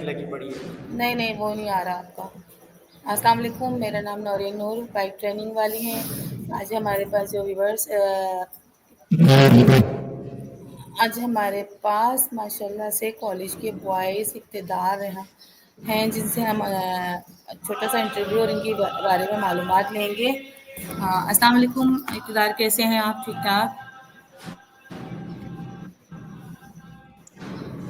लगी पड़ी है। नहीं नहीं, वो नहीं आ रहा आपका। अस्सलाम वालेकुम, मेरा नाम नौरीन नूर, बाइक ट्रेनिंग वाली हैं। आज हमारे पास जो व्यूवर्स आज हमारे पास माशाल्लाह से कॉलेज के बॉयज़ इक़्तिदार हैं जिनसे हम छोटा सा इंटरव्यू और इनके बारे में मालूमात लेंगे। अस्सलाम वालेकुम इक़्तिदार, कैसे हैं आप? ठीक ठाक?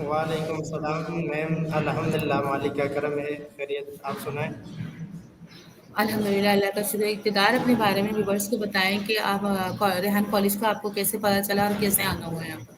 वालेकुम सलाम मैम, अल्हम्दुलिल्लाह मालिक का करम है, खैरियत। आप सुनाएं। अल्हम्दुलिल्लाह, अल्लाह का शुक्र। इक़्तिदार, अपने बारे में व्यूवर्स को बताएं कि आप रेहान कॉलेज का आपको कैसे पता चला और कैसे आना हुआ है आपको?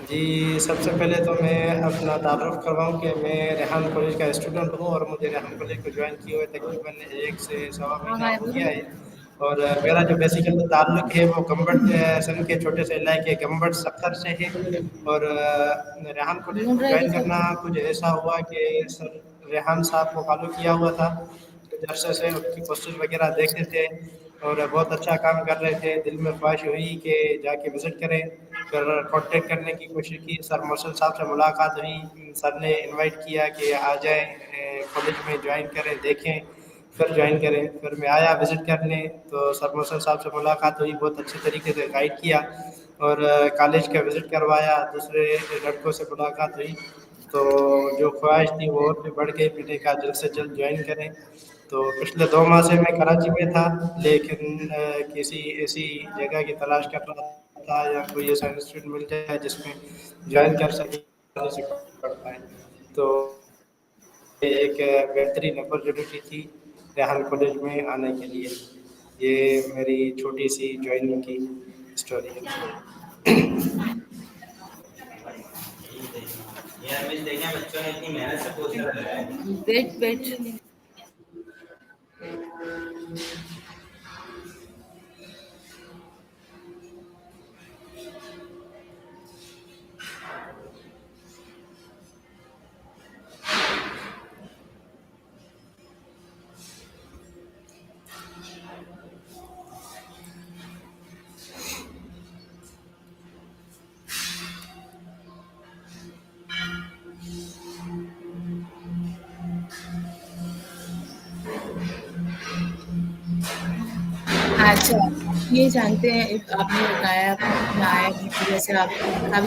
जी, सबसे पहले तो मैं अपना तारुफ़ करवाऊँ कि मैं रेहान कॉलेज का स्टूडेंट हूँ और मुझे रेहान कॉलेज को जॉइन किए हुए तकरीबन 1 से सवा हाँ महीना हाँ, हो गया बोलो। है। और मेरा जो बेसिकल ताल्लुक़ है वो गम्बट सन के छोटे से इलाके गम्बट सत्तर से है। और रेहान कॉलेज ढूंढ को रहे थे जॉइन सब। करना कुछ ऐसा हुआ कि सर रेहान साहब को फॉलो किया हुआ था, कुछ अरसे से उनकी पोस्टर वगैरह देखते थे और बहुत अच्छा काम कर रहे थे। दिल में ख्वाहिश हुई कि जाके विज़िट करें, फिर कांटेक्ट करने की कोशिश की। सर मोहसिन साहब से मुलाकात हुई, सर ने इनवाइट किया कि आ जाएं कॉलेज में ज्वाइन करें, देखें, फिर ज्वाइन करें। फिर मैं आया विज़िट करने, तो सर मोहसिन साहब से मुलाकात हुई, बहुत अच्छे तरीके से गाइड किया और कॉलेज का विज़िट करवाया। दूसरे लड़कों से मुलाकात हुई, तो जो ख्वाहिश थी वो और भी बढ़ गई। मैंने कहा जल्द से जल्द ज्वाइन करें। तो पिछले 2 माह से मैं कराची में था, लेकिन किसी ऐसी जगह की तलाश कर रहा था या कोई ऐसा इंस्टीट्यूट मिल जाए जिसमें ज्वाइन कर सके, से पढ़ पाए। तो ये एक बेहतरीन अपॉर्चुनिटी थी रेहान कॉलेज में आने के लिए। ये मेरी छोटी सी ज्वाइनिंग की स्टोरी है। बच्चों ने इतनी मेहनत से पोस्टर लगाया है। Wait wait. अच्छा, ये जानते हैं, आपने बताया आपने आया जैसे आप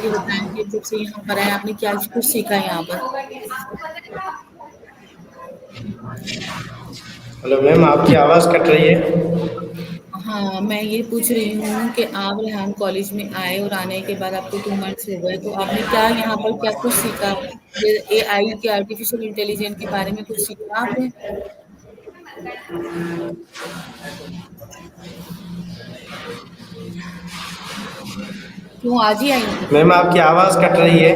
ये बताएं कि जब से यहाँ पर आए आपने क्या कुछ सीखा यहाँ पर? हेलो मैम, आपकी आवाज़ कट रही है। हाँ, मैं ये पूछ रही हूँ कि आप रेहान कॉलेज में आए और आने के बाद आपको 2 मंथ्स हो गए, तो आपने क्या यहाँ पर क्या कुछ सीखा? ये एआई के, आर्टिफिशियल इंटेलिजेंस के बारे में कुछ सीखा आपने? क्यों आज ही आई हैं? मैम आपकी आवाज़ कट रही है।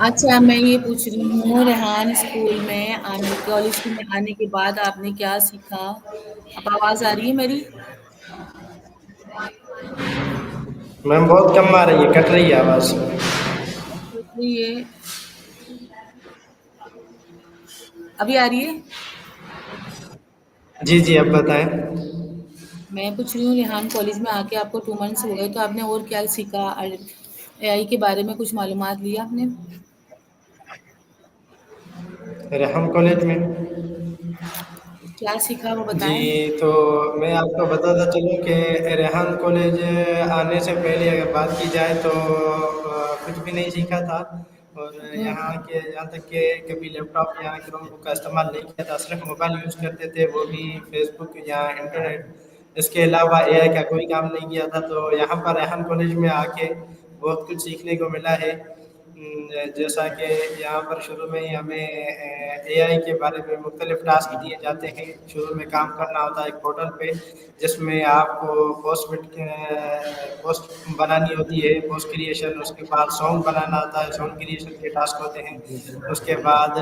अच्छा, मैं ये पूछ रही हूँ रेहान स्कूल में आने कॉलेज में आने के बाद आपने क्या सीखा? अब आवाज़ आ रही है मेरी? मैम बहुत कम आ रही है, कट रही है आवाज़। तो ये अभी आ रही है? जी, जी, अब बताएँ। मैं पूछ रही हूँ रेहान कॉलेज में आके आपको 2 मंथ्स हो गए, तो आपने और क्या सीखा? एआई के बारे में कुछ मालूमात ली आपने? रेहान कॉलेज में क्या सीखा वो जी, बताएँ? तो मैं आपको बताता चलूँ कि रेहान कॉलेज आने से पहले अगर बात की जाए तो कुछ भी नहीं सीखा था। और हुँ, यहाँ तक कि कभी लैपटॉप या क्रोमबुक का इस्तेमाल नहीं किया था, सिर्फ मोबाइल यूज़ करते थे, वो भी फेसबुक या इंटरनेट। इसके अलावा एआई का कोई काम नहीं किया था। तो यहाँ पर रेहान कॉलेज में आके बहुत कुछ सीखने को मिला है। जैसा कि यहाँ पर शुरू में ही हमें एआई के बारे में मुख्तलिफ टास्क दिए जाते हैं। शुरू में काम करना होता है एक पोर्टल पे, जिसमें आपको पोस्ट बनानी होती है, पोस्ट क्रिएशन, उसके बाद सॉन्ग बनाना होता है, सॉन्ग क्रिएशन के टास्क होते हैं। उसके बाद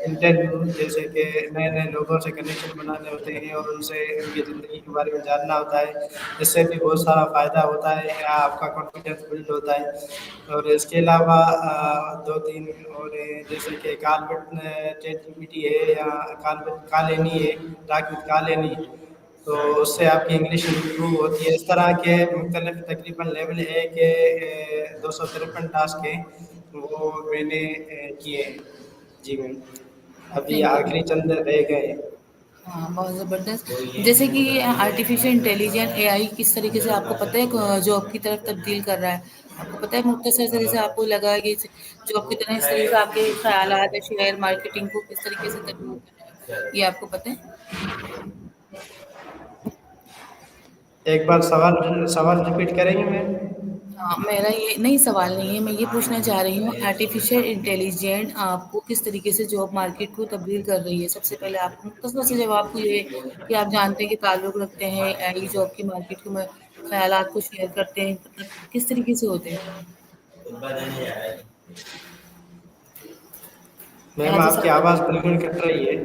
इंटरव्यू, जैसे कि नए नए लोगों से कनेक्शन बनाने होते हैं और उनसे उनकी ज़िंदगी के बारे में जानना होता है। इससे भी बहुत सारा फ़ायदा होता है, आपका कॉन्फिडेंस बिल्ड होता है। और इसके अलावा 2-3 और हैं, जैसे कि कालबट चैट जीपीटी है या कालबट कालेनी है, टॉक विद कालेनी। تو اس سے آپ کی انگلش امپروو ہوتی ہے. اس طرح کے مختلف تقریباً لیول ہے کہ 253 ٹاسک ہیں وہ میں نے کیے ہیں. جی میم ابھی تھینک آخری یو. چند رہ گئے ہیں. ہاں بہت زبردست. جیسے کہ آرٹیفیشیل انٹیلیجنٹ اے آئی کس طریقے سے آپ کو پتہ ہے جاب کی طرف تبدیل کر رہا ہے. آپ کو پتہ ہے مختصر طریقے سے آپ کو لگا کہ جاب کی طرح اس طریقے سے آپ کے خیالات شیئر مارکیٹنگ کو کس طریقے سے تبدیل کر رہا ہے یہ آپ کو پتہ ہے. ایک بار سوال ریپیٹ کریں گے میم. ہاں میرا یہ نہیں سوال نہیں ہے. میں یہ پوچھنا چاہ رہی ہوں آرٹیفیشیل انٹیلیجنٹ آپ کو کس طریقے سے جاب مارکیٹ کو تبدیل کر رہی ہے. سب سے پہلے آپ مختصر سے جواب کو یہ کہ آپ جانتے ہیں کہ تعلق رکھتے ہیں ای جاب کی مارکیٹ میں خیالات کو شیئر کرتے ہیں کس طریقے سے ہوتے ہیں. میم آپ کی آواز بالکل کٹ رہی ہے.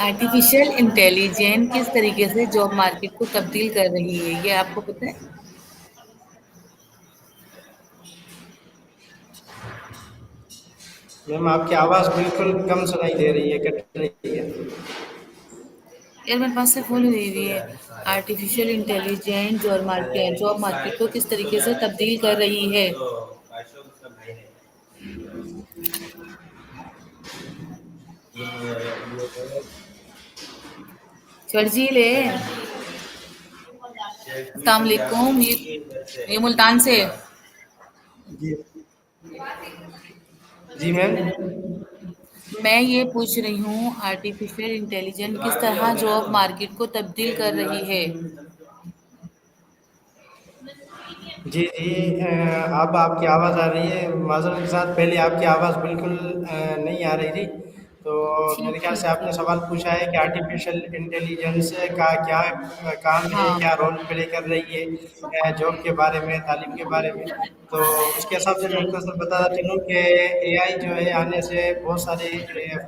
آرٹیفیشیل انٹیلیجنس کس طریقے سے جاب مارکیٹ کو تبدیل کر رہی ہے یہ آپ کو پتہ ہے. میم آپ کی آواز بالکل کم سنائی دے رہی ہے کٹ رہی ہے. یار میرے پاس سے فون دے رہی ہے. آرٹیفیشیل انٹیلیجنس جاب مارکیٹ کو کس طریقے سے تبدیل کر رہی ہے. شرجیل ہے. السلام علیکم یہ ملتان سے. جی جی میم. میں یہ پوچھ رہی ہوں آرٹیفیشیل انٹیلیجنس کس طرح جاب مارکیٹ کو تبدیل کر رہی ہے. جی جی اب آپ کی آواز آ رہی ہے. معذرت کے ساتھ پہلے آپ کی آواز بالکل نہیں آ رہی تھی. تو میرے ٹھیک خیال سے ٹھیک آپ نے ٹھیک. سوال پوچھا ہے کہ آرٹیفیشیل انٹیلیجنس کا کیا کام ہے ہاں کیا رول پلے کر رہی ہے جاب کے بارے میں تعلیم کے بارے میں. تو اس کے حساب سے مختصر بتاتا چلوں کہ اے آئی جو ہے آنے سے بہت سارے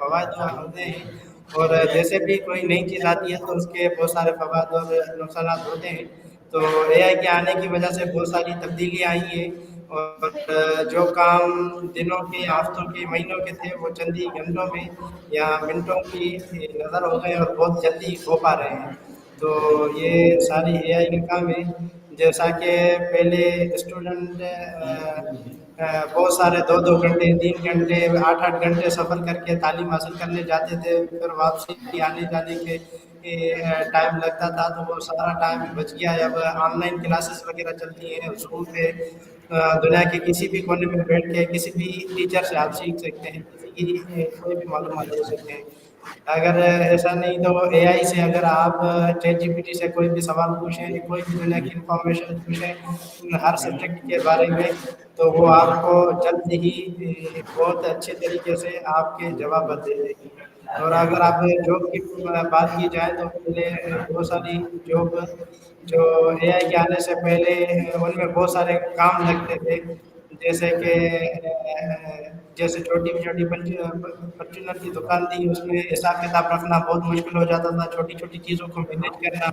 فوائد ہوتے ہیں. اور جیسے بھی کوئی نئی چیز آتی ہے تو اس کے بہت سارے فوائد اور نقصانات ہوتے ہیں. تو اے آئی کے آنے کی وجہ سے بہت ساری تبدیلیاں آئی ہیں. اور جو کام دنوں کے ہفتوں کے مہینوں کے تھے وہ چند ہی گھنٹوں میں یا منٹوں کی نظر ہو گئے اور بہت جلدی ہو پا رہے ہیں. تو یہ ساری اے آئی کا کام ہے. جیسا کہ پہلے اسٹوڈنٹ بہت سارے 2 گھنٹے 3 گھنٹے 8 8 گھنٹے سفر کر کے تعلیم حاصل کرنے جاتے تھے. پھر واپسی آنے جانے کے ٹائم لگتا تھا تو وہ سارا ٹائم بچ گیا ہے. اب آن لائن کلاسز وغیرہ چلتی ہیں زوم پہ. دنیا کے کسی بھی کونے میں بیٹھ کے کسی بھی ٹیچر سے آپ سیکھ سکتے ہیں. کسی کی کوئی بھی معلومات لے سکتے ہیں. اگر ایسا نہیں تو اے آئی سے اگر آپ چیٹ جی پی ٹی سے کوئی بھی سوال پوچھیں کوئی بھی دنیا کی انفارمیشن پوچھیں ہر سبجیکٹ کے بارے میں تو وہ آپ کو جلد ہی بہت اچھے طریقے سے آپ کے جوابات دے دے گی. اور اگر آپ جاب کی بات کی جائے تو پہلے بہت ساری جاب جو اے آئی کے آنے سے پہلے ان میں بہت سارے کام لگتے تھے. جیسے کہ جیسے چھوٹی چھوٹی پرچونر کی دکان تھی اس میں حساب کتاب رکھنا بہت مشکل ہو جاتا تھا. چھوٹی چھوٹی چیزوں کو مینیج کرنا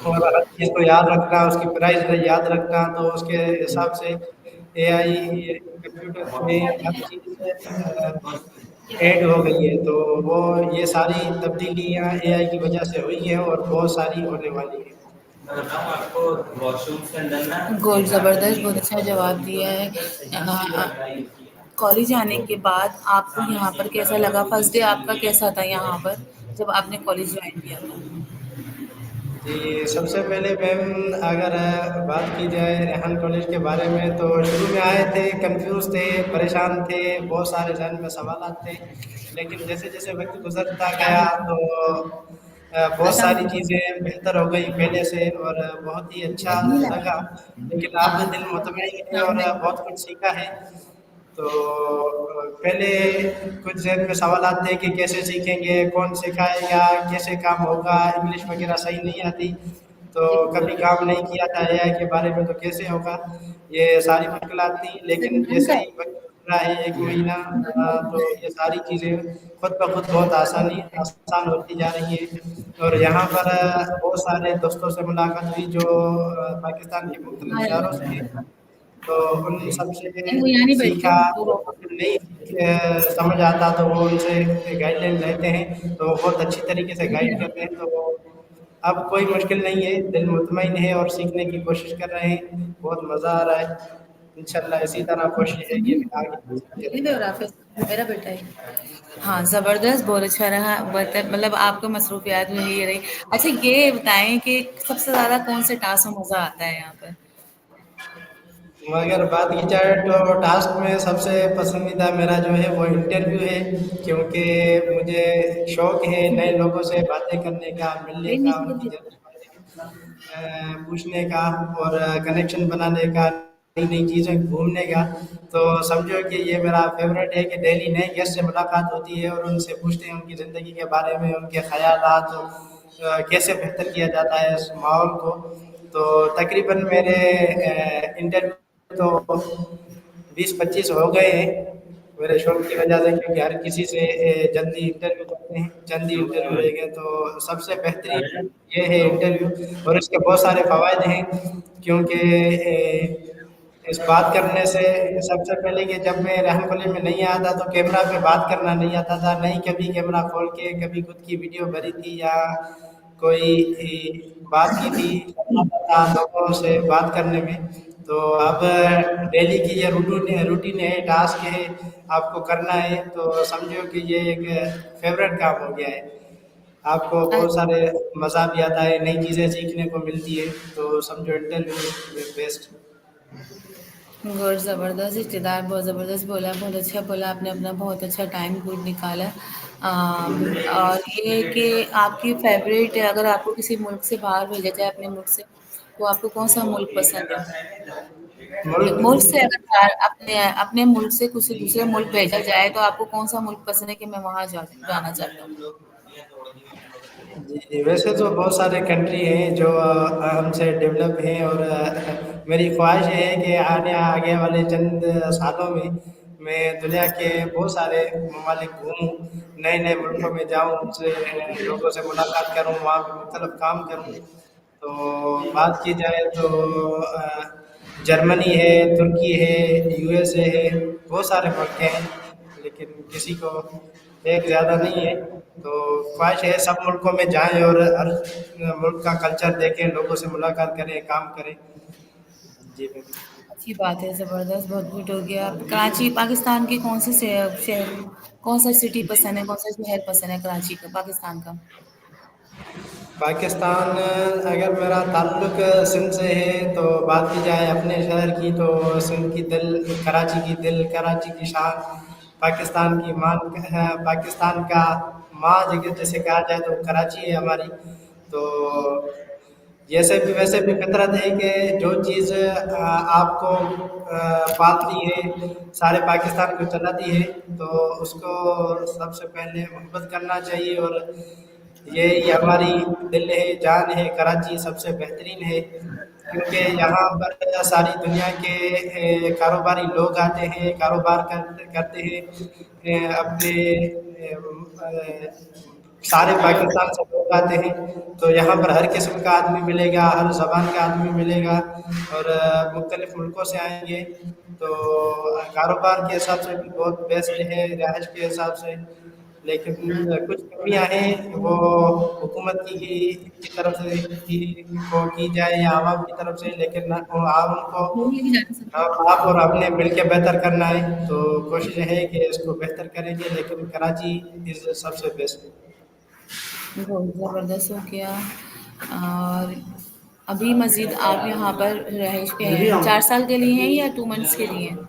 اور ہر چیز کو یاد رکھنا اس کی پرائز یاد رکھنا. تو اس کے حساب سے اے آئی کمپیوٹر میں ہر چیز ایڈ ہو گئی ہے. تو وہ یہ ساری تبدیلیاں اے آئی کی وجہ سے ہوئی ہیں اور بہت ساری ہونے والی ہیں. گول زبردست بہت اچھا جواب دیا ہے. کالج آنے کے بعد آپ کو یہاں پر کیسا لگا. فرسٹ ڈے آپ کا کیسا تھا یہاں پر جب آپ نے کالج جوائن کیا تھا. جی سب سے پہلے میم اگر بات کی جائے ریحان کالج کے بارے میں تو شروع میں آئے تھے کنفیوز تھے پریشان تھے بہت سارے ذہن میں سوالات تھے. لیکن جیسے جیسے وقت گزرتا گیا تو بہت السلام ساری علیکم. چیزیں بہتر ہو گئی پہلے سے اور بہت ہی اچھا لگا. لیکن اب ہاں دل مطمئن ہے السلام اور علیکم. بہت کچھ سیکھا ہے. تو پہلے کچھ ذہن میں سوالات تھے کہ کیسے سیکھیں گے کون سکھائے گا کیسے کام ہوگا انگلش وغیرہ صحیح نہیں آتی. تو کبھی کام نہیں کیا تھا اے آئی کے بارے میں تو کیسے ہوگا یہ ساری مشکلات تھیں. لیکن بند جیسے کر. ہی وقت گزرا ہے 1 مہینہ تو یہ ساری چیزیں خود بخود بہت آسان ہوتی جا رہی ہیں. اور یہاں پر بہت سارے دوستوں سے ملاقات ہوئی جو پاکستان کے مختلف شہروں سے ہیں. तो उन सबसे नहीं वो यहाँ नहीं बैठते, सीखा। वो और कुछ नहीं समझ आता तो वो उनसे गाइडलाइन लेते हैं, तो वो बहुत अच्छी तरीके से गाइड करते हैं। तो अब कोई मुश्किल नहीं है, दिल मुतमईन है और सीखने की कोशिश कर रहे हैं, बहुत मज़ा आ रहा है। इंशाल्लाह इसी तरह कोशिश है कि आगे सीखते ये रहें। भी हो रहा फिर मेरा बेटा ही। हाँ, ज़बरदस्त, बहुत अच्छा रहा, मतलब आपको मसरूफ़ियात में ये रही। अच्छा ये बताएँ कि सबसे ज़्यादा कौन-से टास्क में मज़ा आता है यहाँ पर? मगर बात की जाए तो टास्क में सबसे पसंदीदा मेरा जो है वो इंटरव्यू है, क्योंकि मुझे शौक है नए लोगों से बातें करने का, मिलने अरे का, नीचे उनकी गिर जानकारी पूछने का और कनेक्शन बनाने का, नई नई चीज़ें घूमने का। तो समझो कि ये मेरा फेवरेट है कि डेली नए गेस्ट से मुलाकात होती है और उनसे पूछते हैं उनकी ज़िंदगी के बारे में, उनके ख़यालात, कैसे बेहतर किया जाता है इस माहौल को। तो तकरीबन मेरे इंटरव्यू तो 20-25 हो गए हैं मेरे शौक की वजह से, क्योंकि हर किसी से जल्दी इंटरव्यू करते हैं, जल्दी इंटरव्यू रह गए। तो सबसे बेहतरीन ये है इंटरव्यू, और इसके बहुत सारे फ़वाइद हैं, क्योंकि इस बात करने से सबसे पहले कि जब मैं रेहन कॉलेज में नहीं आया था तो कैमरा पे बात करना नहीं आता था, नहीं कभी कैमरा खोल के कभी खुद की वीडियो भरी थी या कोई बात की थी, शर्माता था लोगों से बात करने में। तो अब डेली की ये रूटीन है, टास्क है, आपको करना है, तो समझो कि ये एक फेवरेट काम हो गया है। आपको बहुत सारे मज़ा भी आता है, नई चीज़ें सीखने को मिलती है, तो समझो इंटरव्यू बेस्ट। बहुत ज़बरदस्त इब्तिदा, बहुत ज़बरदस्त बोला, बहुत अच्छा बोला आपने, अपना बहुत अच्छा टाइम खुद निकाला। और ये कि आपकी फ़ेवरेट अगर आपको किसी मुल्क से बाहर भेजा जाए अपने मुल्क से, तो आपको कौन-सा मुल्क पसंद है? मुल्क मुल्क से अगर बाहर अपने अपने मुल्क से किसी दूसरे मुल्क भेजा जाए, तो आपको कौन-सा मुल्क पसंद है कि मैं वहाँ जाना चाहता हूँ? जी, वैसे तो बहुत सारे कंट्री हैं जो हमसे डेवलप हैं, और मेरी ख्वाहिश है कि आने आगे वाले चंद सालों में मैं दुनिया के बहुत सारे ममालिक घूमूं, नए नए मुल्कों में जाऊं, उनसे लोगों से मुलाकात करूं, वहाँ पे मुख्तलिफ काम करूं। तो बात की जाए तो जर्मनी है, तुर्की है, यूएसए है, बहुत सारे मुल्क हैं, लेकिन किसी को एक ज़्यादा नहीं है। तो ख्वाहिश है सब मुल्कों में जाएं और हर मुल्क का कल्चर देखें, लोगों से मुलाकात करें, काम करें। जी बिल्कुल। अच्छी बात है, ज़बरदस्त, बहुत गुड हो गया। कराची पाकिस्तान के कौन से शहर कौन सा सिटी पसंद है, कौन सा शहर पसंद है कराची का, पाकिस्तान का? पाकिस्तान, अगर मेरा ताल्लुक सिंध से है तो बात की जाए अपने शहर की, तो सिंध की दिल, कराची की दिल, कराची की शान, पाकिस्तान की मान है, पाकिस्तान का माँ जगह जैसे कहा जाए तो कराची है हमारी। तो जैसे भी वैसे भी फितरत है कि जो चीज़ आपको पालती है, सारे पाकिस्तान को चलाती है, तो उसको सबसे पहले मोहब्बत करना चाहिए। और यही हमारी दिल है, जान है, कराची सबसे बेहतरीन है, क्योंकि यहाँ पर सारी दुनिया के कारोबारी लोग आते हैं, कारोबार करते हैं, अपने सारे पाकिस्तान से लोग आते हैं। तो यहाँ पर हर किस्म का आदमी मिलेगा, हर ज़बान का आदमी मिलेगा, और मुख्तलिफ मुल्कों से आएंगे। तो कारोबार के हिसाब से भी बहुत बेस्ट है, रिहाइश के हिसाब से। लेकिन कुछ कमियां हैं, वो हुकूमत की तरफ से की जाए या आवाम की तरफ से, लेकिन वो आवाम को लोग लेके जा नहीं सकते। आप और अपने मिल के बेहतर करना है। तो कोशिश है कि इसको बेहतर करेंगे, लेकिन कराची इज सबसे बेस्ट। बहुत ज़बरदस्त हो गया। और अभी मज़ीद आप यहाँ पर रहाइश पे हैं, 4 साल के लिए हैं या 2 मंथ्स के लिए हैं?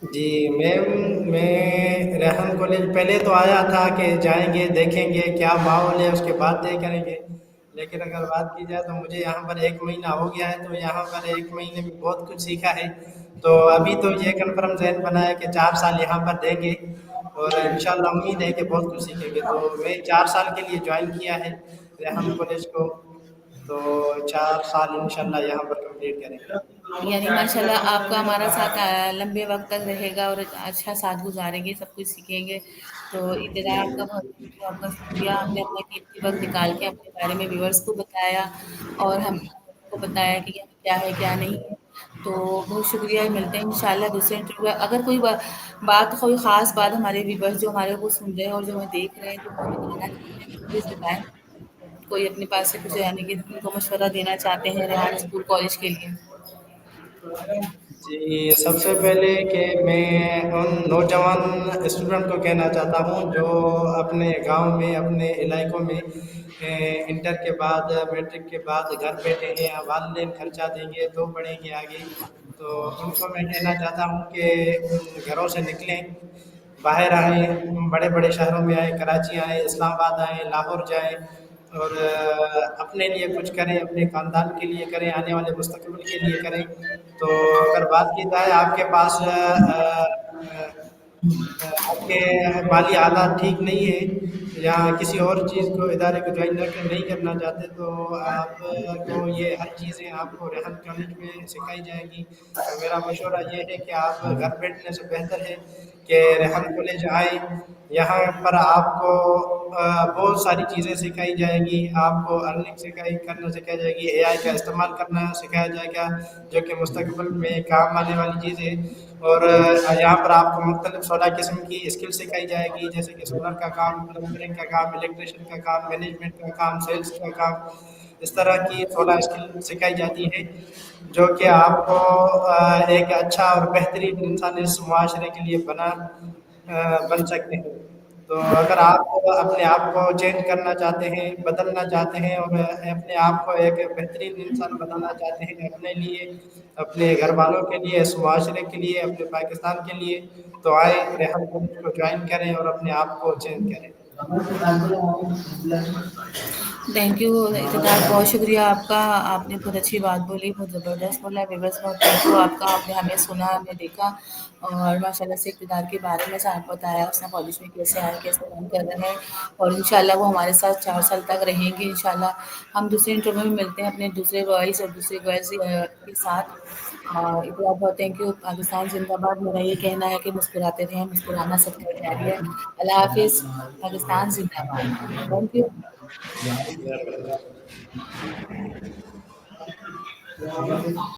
जी मैम, मैं रेहान कॉलेज पहले तो आया था कि जाएंगे देखेंगे क्या माहौल है, उसके बाद तय करेंगे। लेकिन अगर बात की जाए तो मुझे यहाँ पर 1 महीना हो गया है, तो यहाँ पर 1 महीने में बहुत कुछ सीखा है। तो अभी तो ये कन्फर्म जहन बना है कि 4 साल यहाँ पर देंगे, और इंशाल्लाह उम्मीद है कि बहुत कुछ सीखेंगे। तो मैं 4 साल के लिए ज्वाइन किया है रेहान कॉलेज को, तो 4 साल इंशाल्लाह यहाँ पर कंप्लीट करेंगे। यानी माशाल्लाह आपका हमारा साथ लंबे वक़्त तक रहेगा और एक अच्छा साथ गुज़ारेंगे, सब कुछ सीखेंगे। तो इब्तिदा आपका बहुत-बहुत शुक्रिया, आपने अपना कीमती वक़्त निकाल के अपने बारे में व्यूअर्स को बताया और हम को बताया कि यहाँ क्या है, क्या नहीं है। تو بہت شکریہ، ملتے ہیں انشاءاللہ دوسرے انٹرویو میں۔ اگر کوئی بات کوئی خاص بات ہمارے ویورس جو ہمارے کو سن رہے ہیں اور جو ہمیں دیکھ رہے ہیں جو ہمیں بتانا چاہتے ہیں تو پلیز بتائیں، کوئی اپنے پاس سے کچھ یعنی کہ ان کو مشورہ دینا چاہتے ہیں ریحان اسکول کالج کے لیے۔ جی، سب سے پہلے کہ میں ان نوجوان اسٹوڈنٹ کو کہنا چاہتا ہوں جو اپنے گاؤں میں اپنے علاقوں میں انٹر کے بعد میٹرک کے بعد گھر بیٹھے ہیں، والدین خرچہ دیں گے تو پڑھیں گے آگے، تو ان کو میں کہنا چاہتا ہوں کہ گھروں سے نکلیں، باہر آئیں، بڑے بڑے شہروں میں آئیں، کراچی آئیں، اسلام آباد آئیں، لاہور جائیں، اور اپنے لیے کچھ کریں، اپنے خاندان کے لیے کریں، آنے والے مستقبل کے لیے کریں۔ تو اگر بات کی جائے آپ کے پاس آپ کے مالی حالات ٹھیک نہیں ہے یا کسی اور چیز کو ادارے کو جوائن نہیں کرنا چاہتے تو آپ کو یہ ہر چیزیں آپ کو ریحان کالج میں سکھائی جائے گی۔ تو میرا مشورہ یہ ہے کہ آپ گھر بیٹھنے سے بہتر ہے کہ ریحان کالج آئیں، یہاں پر آپ کو بہت ساری چیزیں سکھائی جائے گی، آپ کو ارننگ کرنا سکھایا جائے گی، اے آئی کا استعمال کرنا سکھایا جائے گا جو کہ مستقبل میں کام آنے والی چیز ہے، اور یہاں پر آپ کو مختلف 16 قسم کی اسکل سکھائی جائے گی جیسے کہ سولر کا کام، پلمبرنگ کا کام، الیکٹریشین کا کام، مینجمنٹ کا کام، سیلس کا کام، اس طرح کی 16 اسکل سکھائی جاتی ہے جو کہ آپ کو ایک اچھا اور بہترین انسان اس معاشرے کے لیے بن سکتے ہیں۔ تو اگر آپ اپنے آپ کو چینج کرنا چاہتے ہیں، بدلنا چاہتے ہیں اور اپنے آپ کو ایک بہترین انسان بنانا چاہتے ہیں اپنے لیے، اپنے گھر والوں کے لیے، اس معاشرے کے لیے، اپنے پاکستان کے لیے، تو آئے ریحان کالج کو جوائن کریں اور اپنے آپ کو چینج کریں۔ تھینک یو اعتدال، بہت شکریہ آپ کا، آپ نے بہت اچھی بات بولی، بہت زبردست بولا، ویورس بہت تھینک یو آپ کا، آپ نے ہمیں سنا، ہمیں دیکھا اور ماشاء اللہ سے اقتدار کے بارے میں آپ بتایا، اس نے کالج میں کیسے آئے، کیسے کام کر رہے ہیں، اور انشاءاللہ وہ ہمارے ساتھ 4 سال تک رہیں گے انشاءاللہ۔ ہم دوسرے انٹرویو میں ملتے ہیں اپنے دوسرے بوائز اور دوسرے گرلز کے ساتھ۔ اقتدار بہت تھینک یو، پاکستان زندہ باد، میرا یہ کہنا ہے کہ مسکراتے رہیں، مسکرانا سب کا جاری ہے۔ اللہ حافظ، پاکستان زندہ باد، تھینک یو۔